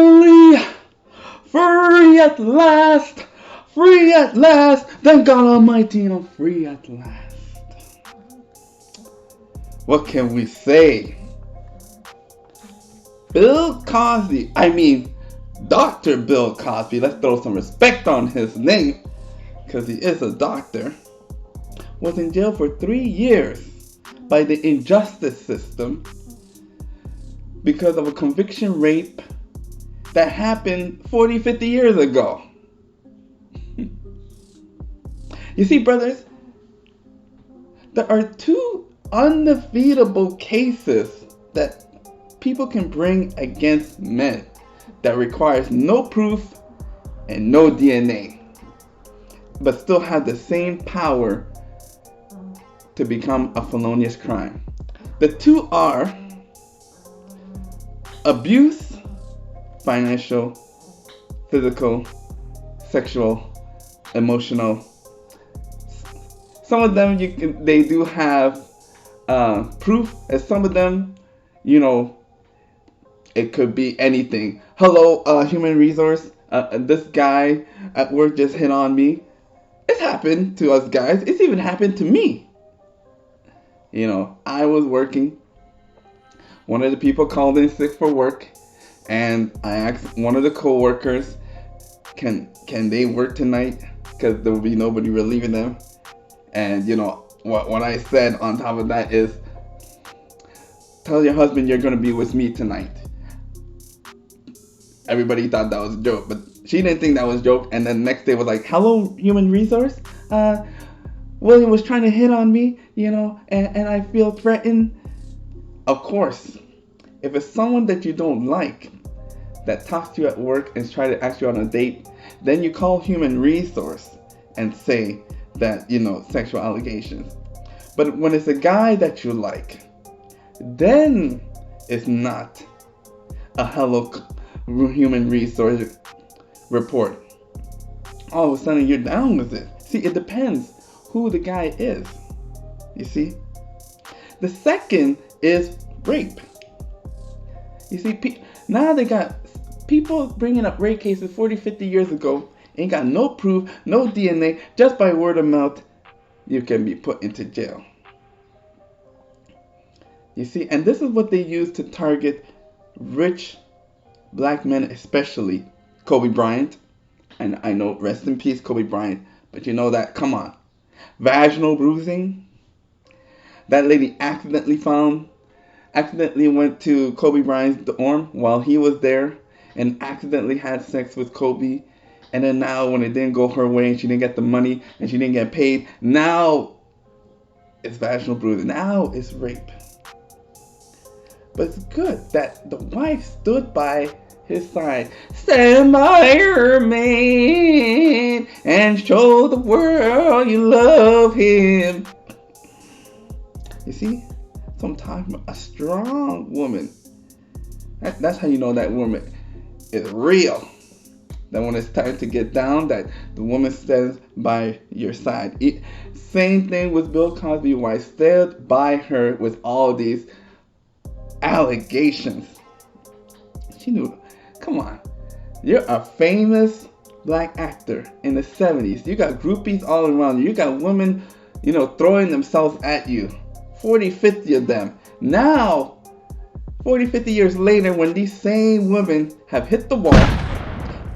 finally free at last. Free at last. Thank God Almighty, I'm free at last. What can we say? Bill Cosby, Dr. Bill Cosby, let's throw some respect on his name, because he is a doctor, was in jail for 3 years by the injustice system because of a conviction rape that happened 40, 50 years ago. You see, brothers, there are 2 undefeatable cases that people can bring against men that requires no proof and no DNA, but still have the same power to become a felonious crime. The 2 are abuse, financial, physical, sexual, emotional. Some of them they do have proof, and some of them, it could be anything. Hello, human resource. This guy at work just hit on me. It's happened to us guys. It's even happened to me. I was working. One of the people called in sick for work, and I asked one of the co-workers, can they work tonight? Because there will be nobody relieving them. And what I said on top of that is, tell your husband you're going to be with me tonight. Everybody thought that was a joke, but she didn't think that was a joke. And then the next day was like, hello, human resource. William was trying to hit on me, and I feel threatened. Of course, if it's someone that you don't like that talks to you at work and try to ask you on a date, then you call human resource and say that, sexual allegations. But when it's a guy that you like, then it's not a hello human resource report. All of a sudden you're down with it. See, it depends who the guy is. You see? The second is rape. You see, now they got people bringing up rape cases 40, 50 years ago. Ain't got no proof, no DNA, just by word of mouth, you can be put into jail. You see, and this is what they use to target rich black men, especially Kobe Bryant. And I know, rest in peace, Kobe Bryant. But you know that, come on. Vaginal bruising. That lady accidentally went to Kobe Bryant's dorm while he was there and accidentally had sex with Kobe. And then now when it didn't go her way and she didn't get the money and she didn't get paid, now it's vaginal bruising. Now it's rape. But it's good that the wife stood by his side. Stand by your man and show the world you love him. You see? So I'm talking about a strong woman. That's how you know that woman is real. That when it's time to get down, that the woman stands by your side. Same thing with Bill Cosby, wife stood by her with all these allegations. She knew, come on, you're a famous black actor in the 70s. You got groupies all around you. You got women, throwing themselves at you. 40, 50 of them. Now, 40, 50 years later, when these same women have hit the wall,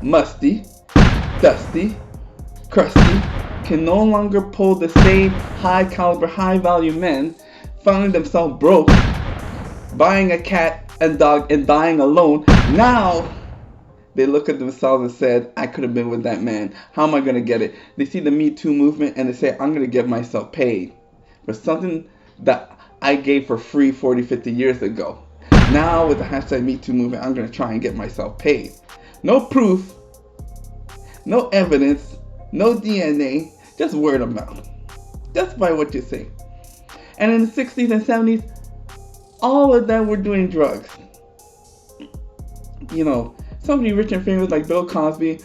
musty, dusty, crusty, can no longer pull the same high caliber, high value men, finding themselves broke, buying a cat and dog and dying alone. Now they look at themselves and said, I could have been with that man. How am I going to get it? They see the Me Too movement and they say, I'm going to get myself paid for something that I gave for free 40, 50 years ago. Now with the hashtag Me Too movement, I'm going to try and get myself paid. No proof, no evidence, no DNA, just word of mouth. Just by what you say. And in the 60s and 70s, all of them were doing drugs. Somebody rich and famous like Bill Cosby,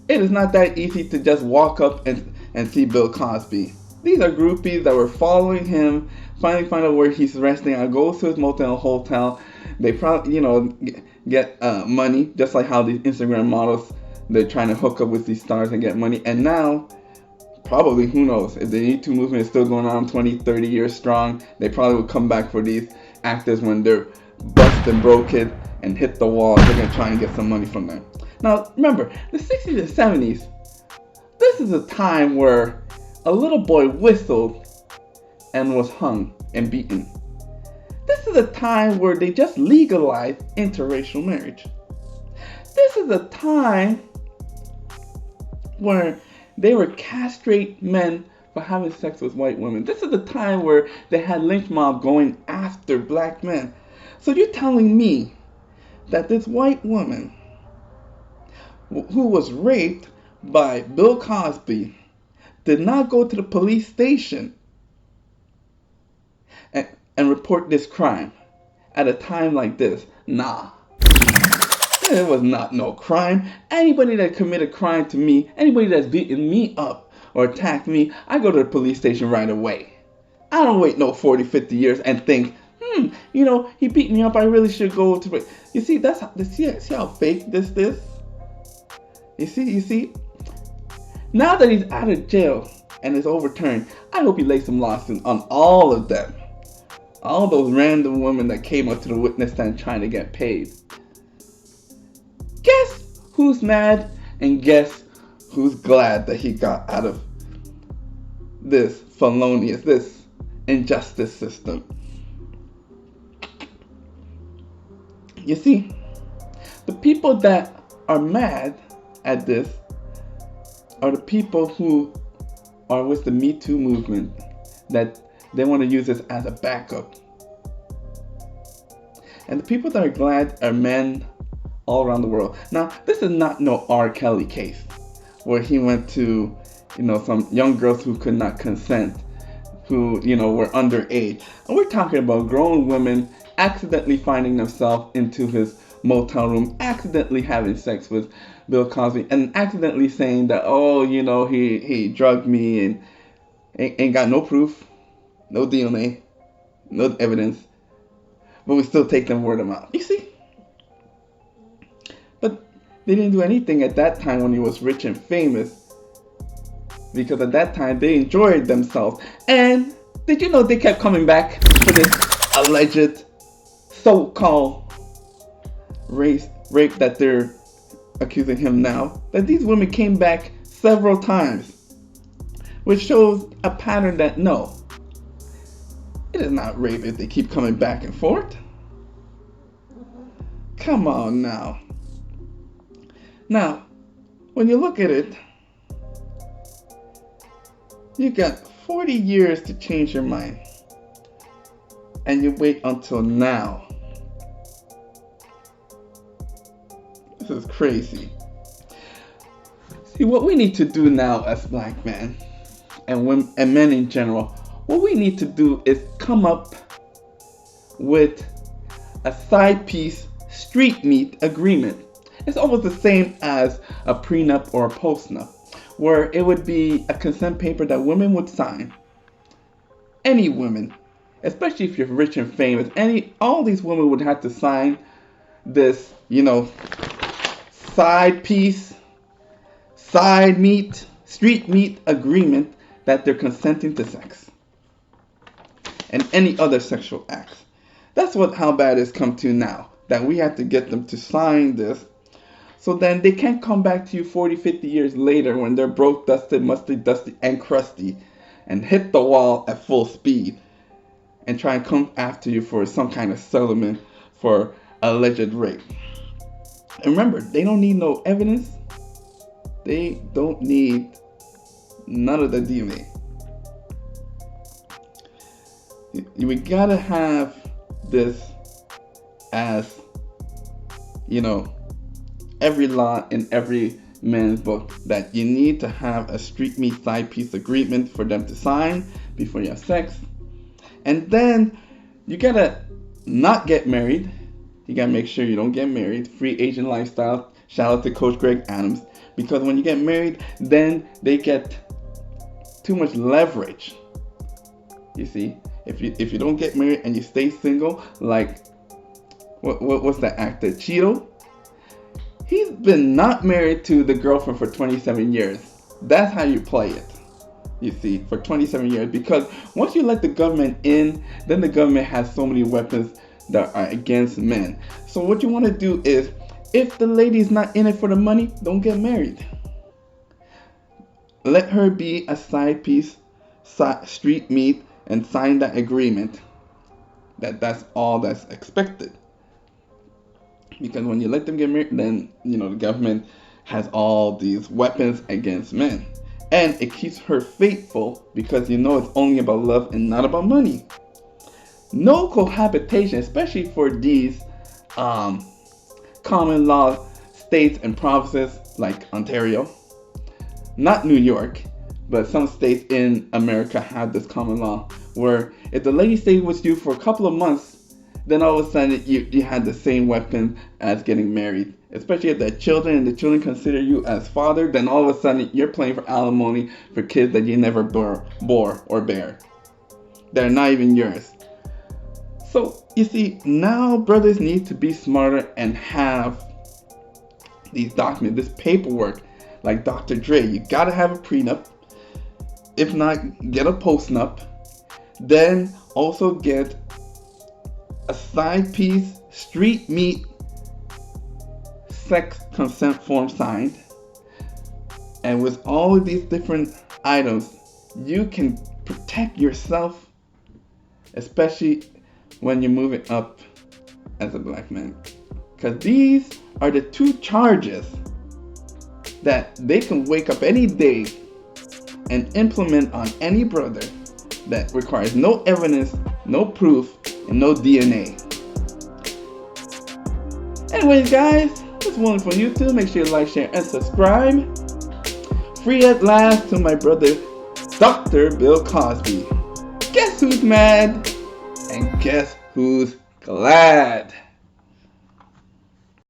it is not that easy to just walk up and see Bill Cosby. These are groupies that were following him, finally find out where he's resting. I go to his motel, hotel. They probably, get money, just like how these Instagram models, they're trying to hook up with these stars and get money. And now, probably, who knows, if the Me Too movement is still going on 20, 30 years strong, they probably will come back for these actors when they're busted, broken, and hit the wall. They're going to try and get some money from them. Now, remember, the 60s and 70s, this is a time where a little boy whistled and was hung and beaten. This is a time where they just legalized interracial marriage. This is a time where they were castrate men for having sex with white women. This is a time where they had lynch mob going after black men. So you're telling me that this white woman who was raped by Bill Cosby did not go to the police station and report this crime at a time like this? Nah. It was not no crime. Anybody that committed crime to me, anybody that's beaten me up or attacked me, I go to the police station right away. I don't wait no 40, 50 years and think, he beat me up, I really should go to... You see, see how fake this is? You see? Now that he's out of jail and it's overturned, I hope he lays some lawsuits on all of them. All those random women that came up to the witness stand trying to get paid. Guess who's mad and guess who's glad that he got out of this felonious, this injustice system. You see, the people that are mad at this are the people who are with the Me Too movement, that they want to use this as a backup. And the people that are glad are men all around the world. Now, this is not no R. Kelly case where he went to, some young girls who could not consent, who, were underage. And we're talking about grown women accidentally finding themselves into his motel room, accidentally having sex with Bill Cosby, and accidentally saying that, he drugged me, and ain't got no proof, no DNA, no evidence, but we still take them word of mouth. You see? But they didn't do anything at that time when he was rich and famous, because at that time they enjoyed themselves. And did you know they kept coming back for this alleged so-called rape that they're accusing him now? That these women came back several times, which shows a pattern that no, it is not rape if they keep coming back and forth. Come on now. Now, when you look at it, you got 40 years to change your mind, and you wait until now. This is crazy. See, what we need to do now as black men and women and men in general, what we need to do is come up with a side piece street meet agreement. It's almost the same as a prenup or a postnup, where it would be a consent paper that women would sign. Any women, especially if you're rich and famous, all these women would have to sign this, side piece, side meet, street meet agreement that they're consenting to sex and any other sexual acts. That's how bad it's come to now, that we have to get them to sign this, so then they can't come back to you 40, 50 years later when they're broke, dusted, musty, dusty, and crusty, and hit the wall at full speed and try and come after you for some kind of settlement for alleged rape. And remember, they don't need no evidence. They don't need none of the DNA. We gotta have this as, every law in every man's book, that you need to have a street meet side piece agreement for them to sign before you have sex. And then you gotta not get married. You gotta make sure you don't get married. Free agent lifestyle. Shout out to Coach Greg Adams. Because when you get married, then they get too much leverage. You see, if you don't get married and you stay single, like what's that actor? Cheeto? He's been not married to the girlfriend for 27 years. That's how you play it. You see, for 27 years. Because once you let the government in, then the government has so many weapons that are against men. So what you want to do is, if the lady's not in it for the money, don't get married. Let her be a side piece, street meat, and sign that agreement. That's all that's expected. Because when you let them get married, then the government has all these weapons against men. And it keeps her faithful because it's only about love and not about money. No cohabitation, especially for these common law states and provinces like Ontario. Not New York, but some states in America have this common law where if the lady stayed with you for a couple of months, then all of a sudden you had the same weapon as getting married. Especially if they're children and the children consider you as father, then all of a sudden you're playing for alimony for kids that you never bore or bear. They're not even yours. So you see, now brothers need to be smarter and have these documents, this paperwork. Like Dr. Dre, you gotta have a prenup. If not, get a postnup. Then also get a side piece, street meat, sex consent form signed. And with all of these different items, you can protect yourself, especially when you're moving up as a black man. Because these are the two charges that they can wake up any day and implement on any brother that requires no evidence, no proof, and no DNA. Anyways, guys, this one for YouTube. Make sure you like, share, and subscribe. Free at last to my brother, Dr. Bill Cosby. Guess who's mad? And guess who's glad?